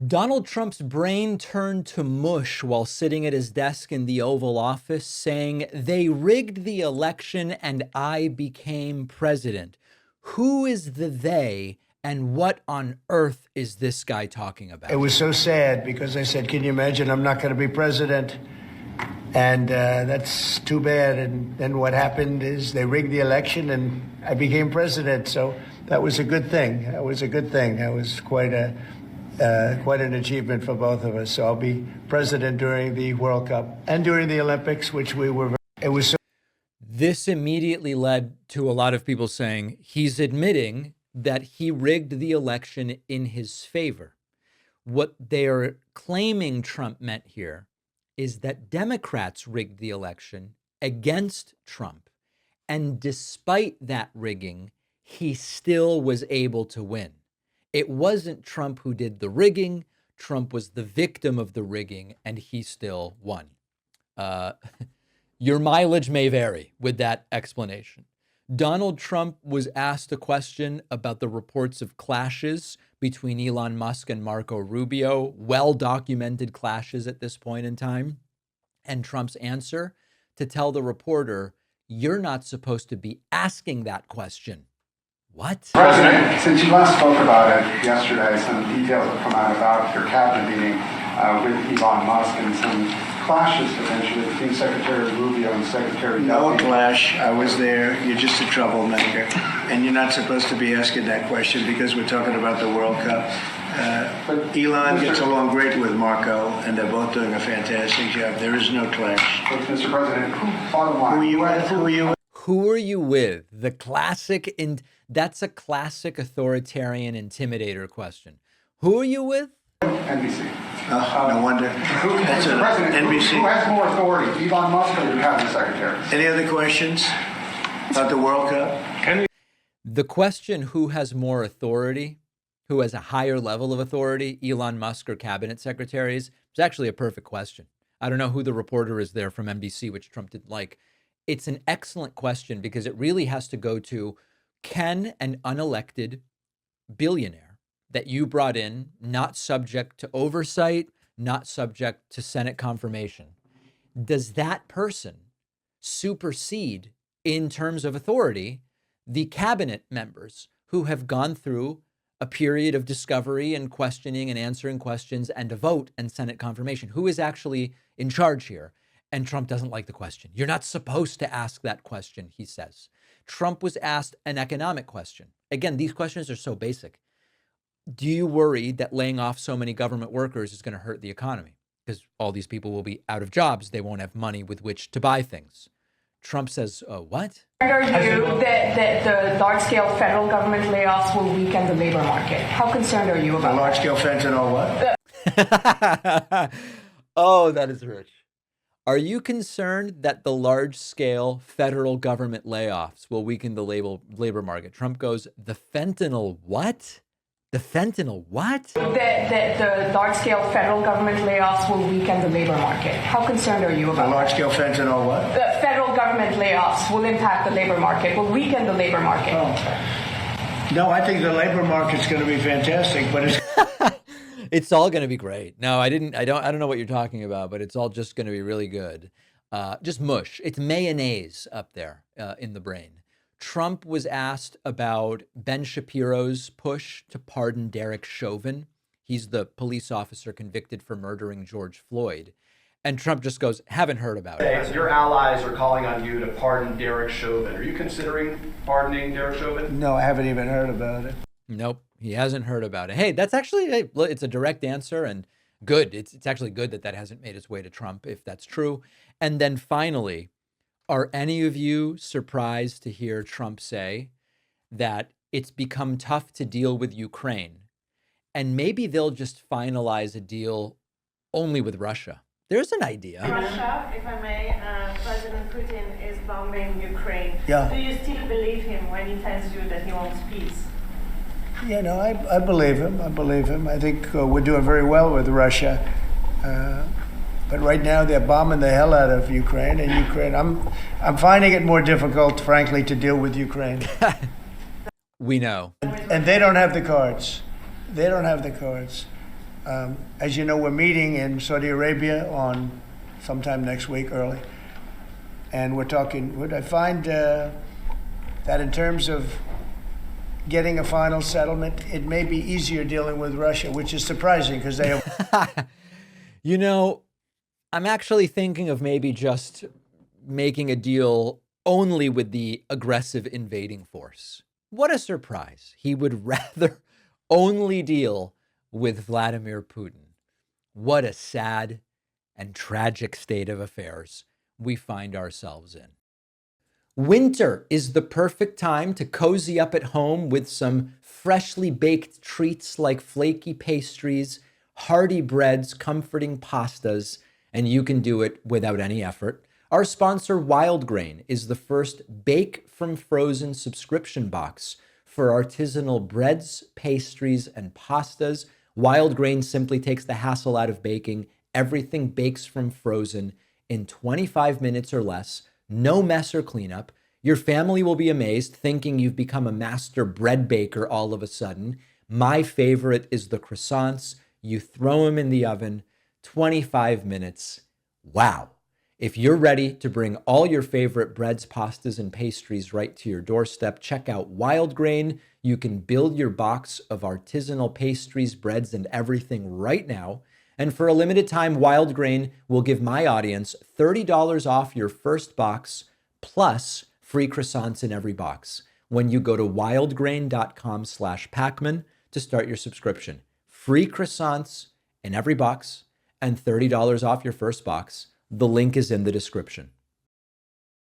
Donald Trump's brain turned to mush while sitting at his desk in the Oval Office, saying, "They rigged the election and I became president." Who is the they, and what on earth is this guy talking about? It was so sad because I said, can you imagine, I'm not going to be president? And that's too bad. And then what happened is they rigged the election and I became president. So that was a good thing. That was a good thing. That was quite an achievement for both of us. So I'll be president during the World Cup and during the Olympics, which it was so. This immediately led to a lot of people saying he's admitting that he rigged the election in his favor. What they're claiming Trump meant here is that Democrats rigged the election against Trump. And despite that rigging, he still was able to win. It wasn't Trump who did the rigging. Trump was the victim of the rigging, and he still won. Your mileage may vary with that explanation. Donald Trump was asked a question about the reports of clashes between Elon Musk and Marco Rubio, well-documented clashes at this point in time. And Trump's answer to tell the reporter, "You're not supposed to be asking that question." What? President, since you last spoke about it yesterday, some details have come out about your cabinet meeting with Elon Musk and some clashes potentially between Secretary Rubio and Secretary No Duffy. clash. I was there. You're just a troublemaker. And you're not supposed to be asking that question because we're talking about the World Cup. Elon gets along great with Marco, and they're both doing a fantastic job. There is no clash. But Mr. President, bottom line, Who are you with? Who are you with? Who are you with? The classic, that's a classic authoritarian intimidator question. Who are you with? NBC. No wonder. That's Mr. President, NBC. who has more authority, Elon Musk or your cabinet secretaries? Any other questions about the World Cup? The question, who has more authority, who has a higher level of authority, Elon Musk or cabinet secretaries, is actually a perfect question. I don't know who the reporter is there from NBC, which Trump didn't like. It's an excellent question because it really has to go to, can an unelected billionaire that you brought in, not subject to oversight, not subject to Senate confirmation, does that person supersede in terms of authority the cabinet members who have gone through a period of discovery and questioning and answering questions and a vote and Senate confirmation? Who is actually in charge here? And Trump doesn't like the question. You're not supposed to ask that question, he says. Trump was asked an economic question. Again, these questions are so basic. Do you worry that laying off so many government workers is going to hurt the economy? Because all these people will be out of jobs. They won't have money with which to buy things. Trump says, what? Are you that the large-scale federal government layoffs will weaken the labor market? How concerned are you about Large-scale fentanyl what? Oh, that is rich. Are you concerned that the large-scale federal government layoffs will weaken the labor market? Trump goes, the fentanyl what? The fentanyl what? That the large-scale federal government layoffs will weaken the labor market? How concerned are you about Large-scale fentanyl what? The federal government layoffs will impact the labor market, will weaken the labor market. Oh. No, I think the labor market's going to be fantastic, but it's... It's all going to be great. No, I don't know what you're talking about, but it's all just going to be really good. Just mush. It's mayonnaise up there in the brain. Trump was asked about Ben Shapiro's push to pardon Derek Chauvin. He's the police officer convicted for murdering George Floyd. And Trump just goes, haven't heard about it. Your allies are calling on you to pardon Derek Chauvin. Are you considering pardoning Derek Chauvin? No, I haven't even heard about it. Nope, he hasn't heard about it. Hey, that's actually, it's a direct answer and good. It's actually good that that hasn't made its way to Trump, if that's true. And then finally, are any of you surprised to hear Trump say that it's become tough to deal with Ukraine and maybe they'll just finalize a deal only with Russia? There's an idea. Russia, if I may, President Putin is bombing Ukraine. Yeah. Do you still believe him when he tells you that he wants peace? Yeah, no, I believe him. I believe him. I think we're doing very well with Russia. But right now they're bombing the hell out of Ukraine. And Ukraine, I'm finding it more difficult, frankly, to deal with Ukraine. We know. And they don't have the cards. They don't have the cards. As you know, we're meeting in Saudi Arabia on sometime next week, early. And we're talking, would I find that in terms of getting a final settlement, it may be easier dealing with Russia, which is surprising because they have. You know, I'm actually thinking of maybe just making a deal only with the aggressive invading force. What a surprise. He would rather only deal with Vladimir Putin. What a sad and tragic state of affairs we find ourselves in. Winter is the perfect time to cozy up at home with some freshly baked treats like flaky pastries, hearty breads, comforting pastas, and you can do it without any effort. Our sponsor, Wild Grain, is the first Bake from Frozen subscription box for artisanal breads, pastries, and pastas. Wild Grain simply takes the hassle out of baking. Everything bakes from frozen in 25 minutes or less. No mess or cleanup. Your family will be amazed, thinking you've become a master bread baker all of a sudden. My favorite is the croissants. You throw them in the oven, 25 minutes. Wow. If you're ready to bring all your favorite breads, pastas, and pastries right to your doorstep, check out Wild Grain. You can build your box of artisanal pastries, breads, and everything right now. And for a limited time, Wild Grain will give my audience $30 off your first box, plus free croissants in every box when you go to wildgrain.com/Pacman to start your subscription. Free croissants in every box and $30 off your first box. The link is in the description.